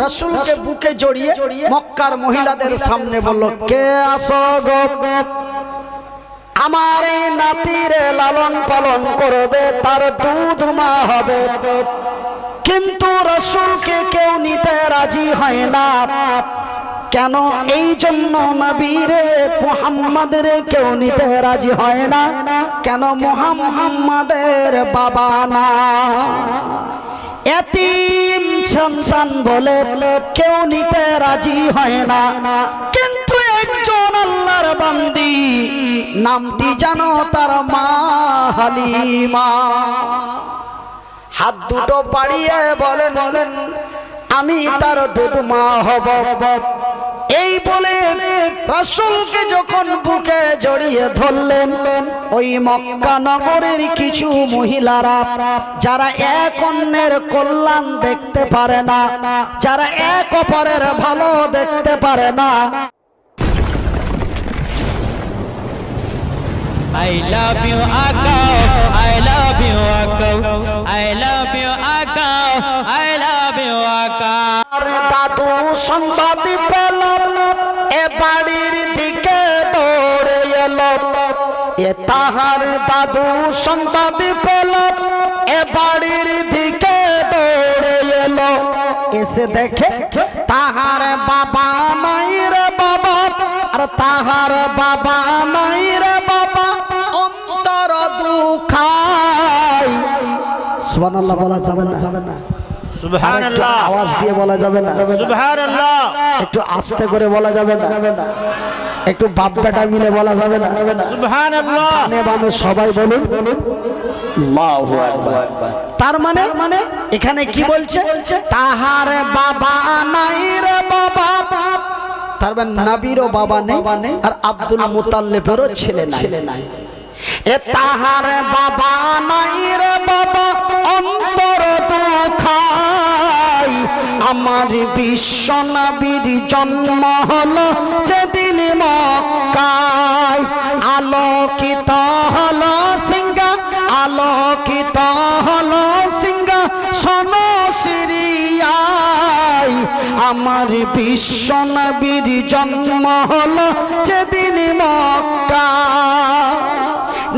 রাসূলকে বুকে জড়িয়ে মক্কার মহিলাদের সামনে বলল, কে আসো গো, আমার এই নাতির লালন পালন করবে, তার দুধ মা হবে। কিন্তু রাসূলকে কেউ নিতে রাজি হয় না। কেন? এই জন্য নবীরে মুহাম্মাদের কেউ নিতে রাজি হয় না। কেন? মুহাম্মাদের বাবা না, এতিম সন্তান বলে কেউ নিতে রাজি হয় না। কিন্তু একজন আল্লাহর বান্দি, নামটি জানো তার মা হালিমা। হাত দুটো বাড়িয়ে বলেন, আমি তার দুধ মা হব। এই বলে রাসূলকে যখন বুকে জড়িয়ে ধরলেন, ওই মক্কা নগরের কিছু মহিলারা, যারা এক অন্যের কল্যাণ দেখতে পারে না, যারা এক অপরের ভালো দেখতে পারে না, I love you Aka, I love you Aka, I love you Aka, I love you Aka। দাদু সংবাদ পেল, এ বাড়ির দিকে দৌড়ে এলো। এ তাহার দাদু সংবাদ পেল, এ বাড়ির দিকে দৌড়ে এলো। এসে দেখে তাহার বাবা নাই রে বাবা, আর তাহার বাবা নাই রে বাবা, অন্তর দুখায়। সুবহানাল্লাহ বলা যাবে না? সুবহানাল্লাহ আওয়াজ দিয়ে বলা যাবে না? সুবহানাল্লাহ একটু আস্তে করে বলা যাবে না? একটু বাপ বেটা মিলে বলা যাবে না? সুবহানাল্লাহ ডানে বামে সবাই বলুন আল্লাহু আকবার। তার মানে এখানে কি বলছে? তাহার বাবা নাই রে বাবা, তার মানে নবীরও বাবা নেই, আর আব্দুল মুতাল্লিবেরও ছেলে নাই। এ তাহার বাবা নাই রে বাবা, অন্তর দুখায়। আমার বিশ্ব নবীর জন্ম হলো যেদিন মক্কায়। আলোকিত হলো সিংহা, আলোকিত হলো সিংহা শোনো সিরিয়ায়। আমার বিশ্ব নবীর জন্ম হলো যেদিন মক্কায়।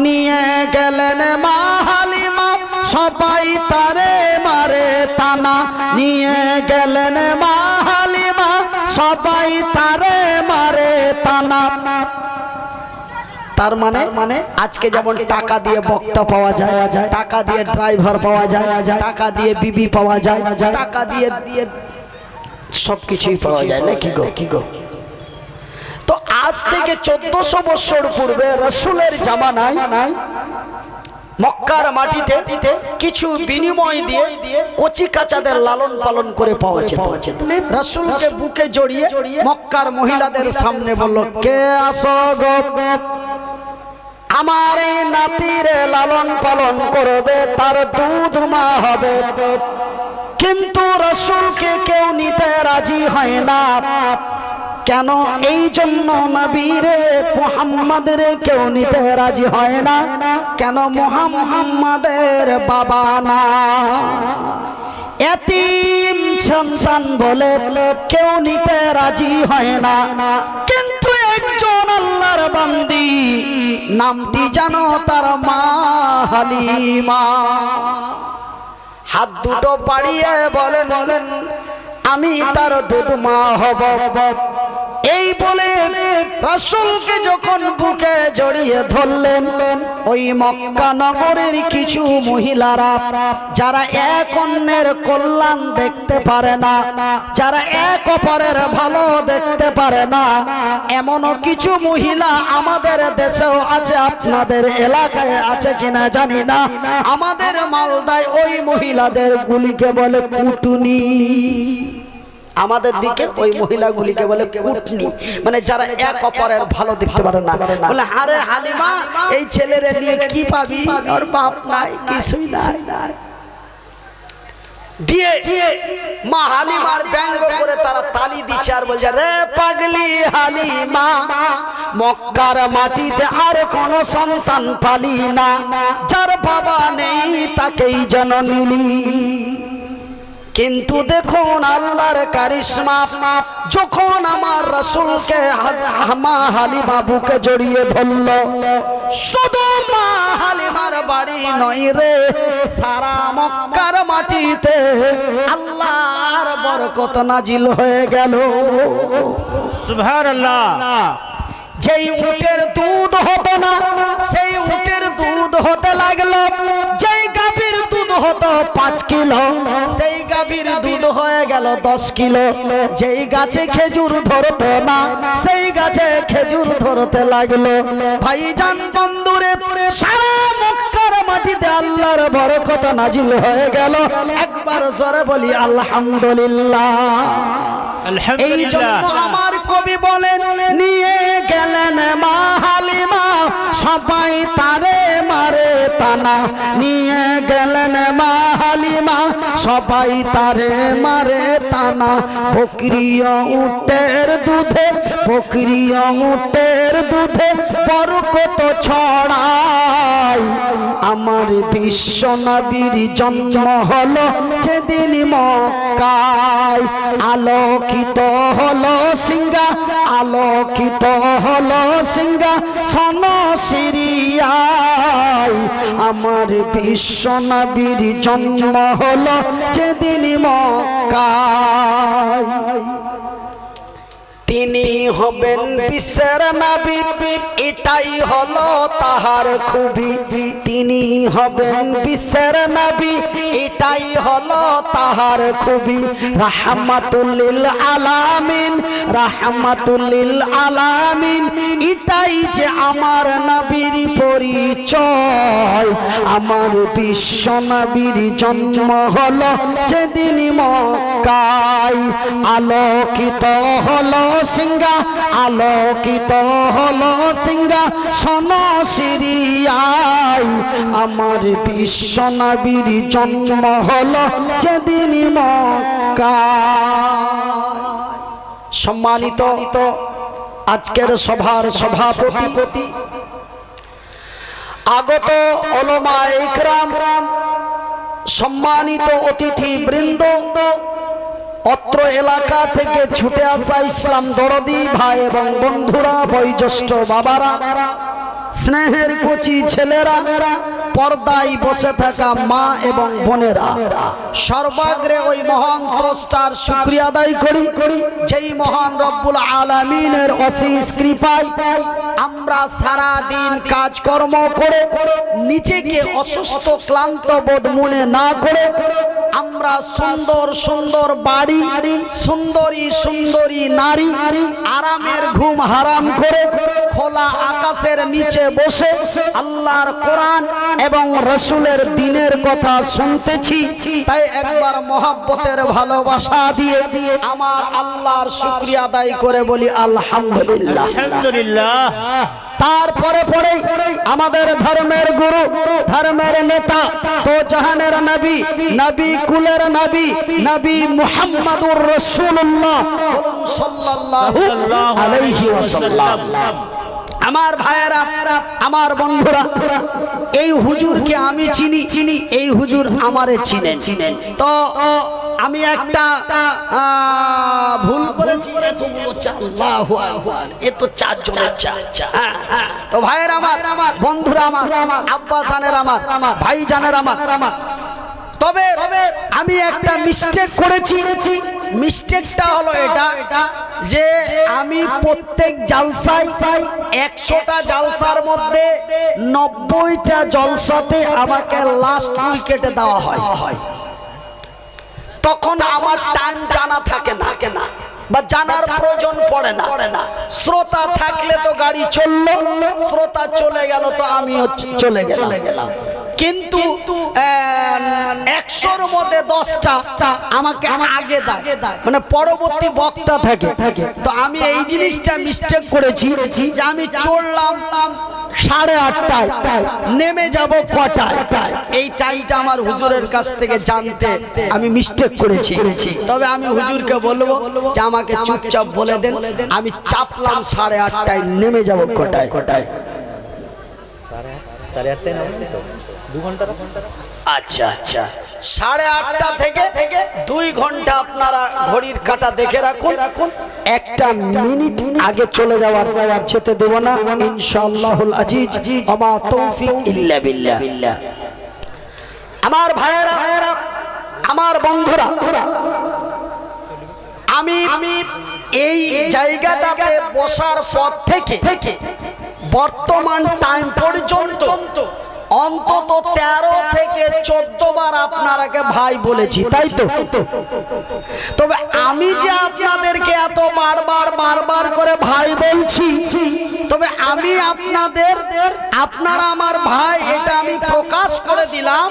নিয়ে গেলেন মা হালিমা, সবাই তারে মারে তানা। নিয়ে গেলেন মা হালিমা, সবাই তারে মারে তানা। তার মানে আজকে যেমন টাকা দিয়ে বক্তা পাওয়া যায়, টাকা দিয়ে ড্রাইভার পাওয়া যায়, টাকা দিয়ে বিবি পাওয়া যায়, টাকা দিয়ে সবকিছুই পাওয়া যায়, নাকি গো? তো আজ থেকে 1400 বছর পূর্বে রাসূলের জামানায় মক্কার মাটিতে কিছু বিনিময় দিয়ে কচি কাচাদের লালন পালন করে পাওয়া যেত। রাসূলকে বুকে জড়িয়ে মক্কার মহিলাদের সামনে বলল, কে আসো গো, আমার এই নাতির লালন পালন করবে, তার দুধ মা হবে। কিন্তু রাসূলকে কেউ নিতে রাজি হয় না। কেন? এই জন্য নবীরে মুহাম্মাদের কেউ নিতে রাজি হয় না। কেন? মুহাম্মাদের বাবা না, এতিম সন্তান বলে কেউ নিতে রাজি হয় না। কিন্তু একজন আল্লাহর বান্দি, নামটি জানো তার মা হালিমা। হাত দুটো বাড়িয়ে বলেন, আমি তার দুধ মা হব। এই বলে রাসূলকে যখন বুকে জড়িয়ে ধরলেন, ওই মক্কা নগরের কিছু মহিলারা, যারা এক অন্যের কল্যাণ দেখতে পারে না, যারা এক অপরের ভালো দেখতে পারে না, এমনও কিছু মহিলা আমাদের দেশেও আছে, আপনাদের এলাকায় আছে কিনা জানি না। আমাদের মালদায় ওই মহিলাদের গুলিকে বলে কুটুনি। আমাদের দিকে ওই মহিলাগুলিকে বলে কুটনি, মানে যারা এক অপরের ভালো দেখতে পারে না। বলে, আরে হালিমা, এই ছেলেরে নিয়ে কি পাবি, ওর বাপ নাই, কিছুই নাই। দিয়ে মা হালিমার ব্যঙ্গ করে তারা তালি দিচ্ছে আর বলছে, রে পাগলি হালিমা, মক্কার মাটিতে আর কোন সন্তান পালি না, যার বাবা নেই তাকেই যেন নিলি। কিন্তু দেখুন আল্লাহর কারিশমা, যখন আমার রাসূলকে মা হালিমা বুকে জড়িয়ে ধরল, শুধু মা হালিমার বাড়ি নয় রে, সারা মক্কার মাটিতে আল্লাহর বরকত নাজিল হয়ে গেল। সুবহানাল্লাহ। যেই উটের দুধ হতো না, সেই উটের দুধ হতে লাগলো। যেই গাভীর দুধ হতো 5 কিলো, সেই গাভীর দুধ হয়ে গেল 10 কিলো। যেই গাছে খেজুর ধরতো না, সেই গাছে খেজুর ধরতে লাগলো। ভাইজান বন্ধুরে, সারা মক্কার মাটিতে আল্লাহর বরকত নাজিল হয়ে গেল। একবার জোরে বলি আলহামদুলিল্লাহ। এই জন্য আমার কবি বলেন, নিয়ে গেলেন মা হালিমা সবাই তারে মারে তানা। নিয়ে গেলেন মা হালিমা সবাই তারে মারে তানা। বকরিয়া উটের দুধে, বকরিয়া উটের দুধে বরকত ছড়ায়। আমার বিশ্ব নবীর জন্ম হলো যেদিন মক্কায়। আলোকিত হলো সিংহা, আলোকিত হলো সিংহা সন সিরিয়ায়। আমার বিশ্ব নবীর জন্ম হলো যেদিন মক্কায়। তিনি হবেন বিশ্বের নবী, এটাই হলো তাহার খুবই। তিনি হবেন বিশ্বের নবী, এটাই হলো তাহার খুবই। রাহমাতুল লিল আলামিন, রাহমাতুল লিল আলামিন, এটাই যে আমার নবীর পরিচয়। আমার বিশ্ব নবীর জন্ম হলো যেদিন মক্কায়। আলোকিত হলো সিংহা, আলোকিত হলো সিংহা সন সিরিয়ায়। আমার বিশ্ব নবীর জন্ম হলো যেদিন মক্কায়। সম্মানিত আজকের সভার সভাপতি, আগত উলামা ইকরাম, সম্মানিত অতিথি বৃন্দ, অত্র এলাকা থেকে ছুটে আসা ইসলাম দরদি ভাই এবং বন্ধুরা, বয়োজ্যেষ্ঠ বাবারা, স্নেহের কচি ছেলেরা, পর্দায় বসে থাকা মা এবং বোনেরা, সর্বাগ্রে ওই মহান স্রষ্টার শুকরিয়া আদায় করি, যেই মহান রব্বুল আলামিনের অশেষ কৃপায় আমরা সারা দিন কাজকর্ম করে নিজেকে অসুস্থ ক্লান্ত বোধ মনে না করে আমরা সুন্দর সুন্দর বাড়ি, সুন্দরী সুন্দরী নারী, আরামের ঘুম হারাম করে খোলা আকাশের নিচে বসে আল্লাহর কোরআন এবং রাসূলের দ্বীনের কথা শুনতেছি। তাই একবার মহব্বতের ভালোবাসা দিয়ে আমার আল্লাহর শুকরিয়া আদায় করে বলি আলহামদুলিল্লাহ। আলহামদুলিল্লাহ। তারপরে আমাদের ধর্মের গুরু, ধর্মের নেতা, তো জাহানের নবী, নবী কুলের নবী, নবী মুহাম্মদুর রাসূলুল্লাহ সাল্লাল্লাহু আলাইহি ওয়াসাল্লাম। আমার ভাইয়েরা, আমার বন্ধুরা, এই হুজুরকে আমি চিনি, এই হুজুর আমারে চিনেন। তো আমি একটা ভুল করেছি, আল্লাহু আকবার, এ তো 4 জনের চা। তো ভাইয়েরা আমার, বন্ধুরা আমার, আব্বা জানের আমার, ভাই জানের আমার, তবে আমি একটা মিস্টেক করেছি। মিস্টেকটা হলো এটা যে আমি প্রত্যেক জালসায় 100টা জালসার মধ্যে 90টা জলসাতে আমাকে লাস্ট উইকেটে দেওয়া হয়। তখন আমার টাইম জানা থাকে না বা জানার প্রয়োজন পড়ে না। শ্রোতা থাকলে তো গাড়ি চললো, শ্রোতা চলে গেল তো আমিও চলে গেলাম। কিন্তু 100র মধ্যে 10টা আমাকে আগে দেয়, মানে পরবর্তী বক্তা থাকে। তো আমি এই জিনিসটা মিস্টেক করেছি যে আমি চললাম 8:30টায়, নেমে যাব কটায়। এই টাইমটা আমার হুজুরের কাছ থেকে জানতে আমি মিস্টেক করেছি। তবে আমি হুজুরকে বলবো যে আমাকে চুপচাপ বলে দেন, আমি চাপলাম 8:30টায়, নেমে যাব কটায়। 8:30 নামতে তো 2 ঘন্টা। আচ্ছা, 8:30 থেকে 2 ঘন্টা আপনারা ঘড়ির কাঁটা দেখে রাখুন। একটা মিনিট আগে চলে যাওয়ার যেতে দেব না ইনশাআল্লাহুল আজিজ। আমা তৌফিক ইল্লা বিল্লাহ। আমার ভাইয়েরা, আমার বন্ধুরা, আমি এই জায়গাটাতে বসার পর থেকে বর্তমান টাইম পর্যন্ত অন্তত 13 থেকে 14 বার আপনারাকে ভাই বলেছি, তাই তো? তবে আমি যে আপনাদেরকে এত বারবার করে ভাই বলছি, তবে আমি আপনারা আমার ভাই, এটা আমি প্রকাশ করে দিলাম।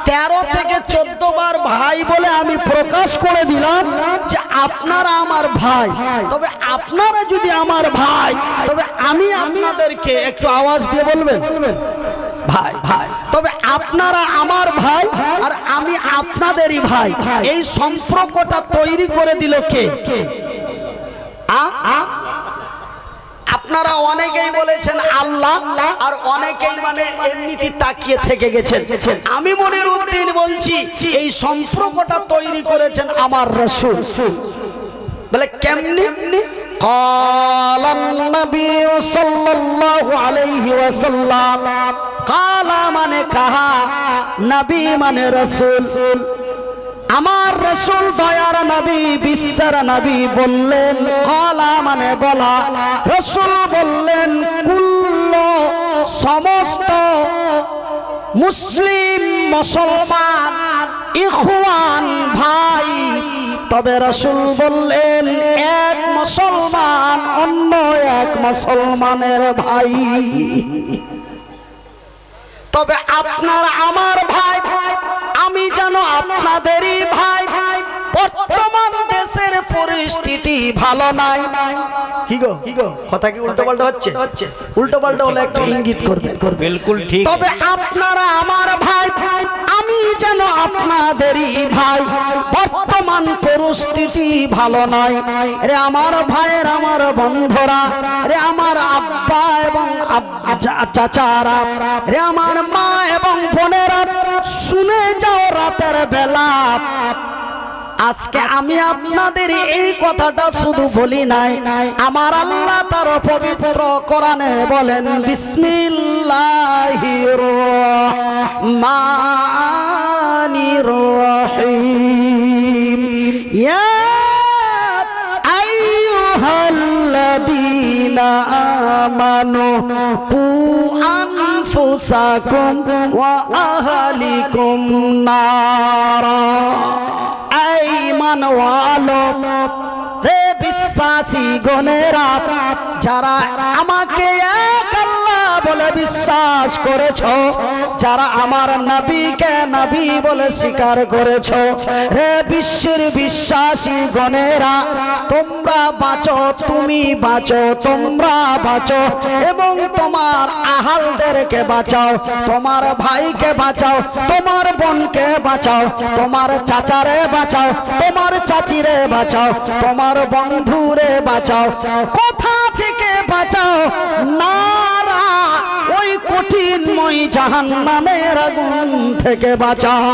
13 থেকে 14 বার ভাই বলে আমি প্রকাশ করে দিলাম যে আপনারা আমার ভাই। তবে আপনারা যদি আমার ভাই, তবে আমি আপনাদেরকে একটু আওয়াজ দিয়ে বলবেন ভাই ভাই। তবে আপনারা আমার ভাই আর আমি আপনাদেরই ভাই। এই সম্পর্কটা তৈরি করে দিল কে? আপনারা অনেকেই বলেছেন আল্লাহ, আর অনেকেই মানে এমনিতে তাকিয়ে থেকে গেছেন। আমি মনির উদ্দিন বলছি এই সম্পর্কটা তৈরি করেছেন আমার রাসূল। বলে কেমনি? قال النبي صلى الله عليه وسلم قال মানে কাহা, নবী মানে রাসূল। আমার রাসূল দয়ার নবী, বিশ্বের নবী বললেন, কালা মানে বলা। রাসূল বললেন কুল্লু, সমস্ত মুসলিম মুসলমান ইখওয়ান ভাই। তবে রাসূল বললেন এক মুসলমান অন্য এক মুসলমানের ভাই। তবে আপনারা আমার ভাই, আমি যেন আপনাদেরই ভাই। বর্তমান দেশের পরিস্থিতি ভালো নাই। কি গো কথা কি উল্টো পাল্টা হচ্ছে? উল্টো পাল্টা হলে একটু ইঙ্গিত করবেন। बिल्कुल ठीक। তবে আপনারা আমার ভাই, আমি যেন আপনাদেরই ভাই। বর্তমান পরিস্থিতি ভালো নয় রে আমার ভাইয়ের, আমার বন্ধুরা রে, আমার আব্বা এবং চাচারা রে, আমার মা এবং বোনেরা, শুনে যাও রাতের বেলা। আজকে আমি আপনাদের এই কথাটা শুধু বলি নাই, আমার আল্লাহ তার পবিত্র কোরআনে বলেন বিসমিল্লাহির রহমানির রহিম। ইয়া আইয়ুহাল্লাযীনা আমানু কু আনফুসাকুম ওয়া আহলিকুম নারা। ঈমানওয়ালো রে, বিশ্বাসী গণেরা, যারা আমাকে এক আল্লাহ বলে বিশ্বাস করেছো, যারা আমার নবীকে নবী বলে স্বীকার করেছো, রে বিশ্বের বিশ্বাসী গণেরা, তোমরা বাঁচো, তুমি বাঁচো, তোমরা বাঁচো এবং তোমার আহালদেরকে বাঁচাও, তোমার ভাইকে বাঁচাও, তোমার বোনকে বাঁচাও, তোমার চাচারে বাঁচাও, তোমার চাচিরে বাঁচাও, তোমার বন্ধুরে বাঁচাও। কোথা থেকে বাঁচাও? নারা, ওই কঠিনময় জাহান্নামের আগুন থেকে বাঁচাও।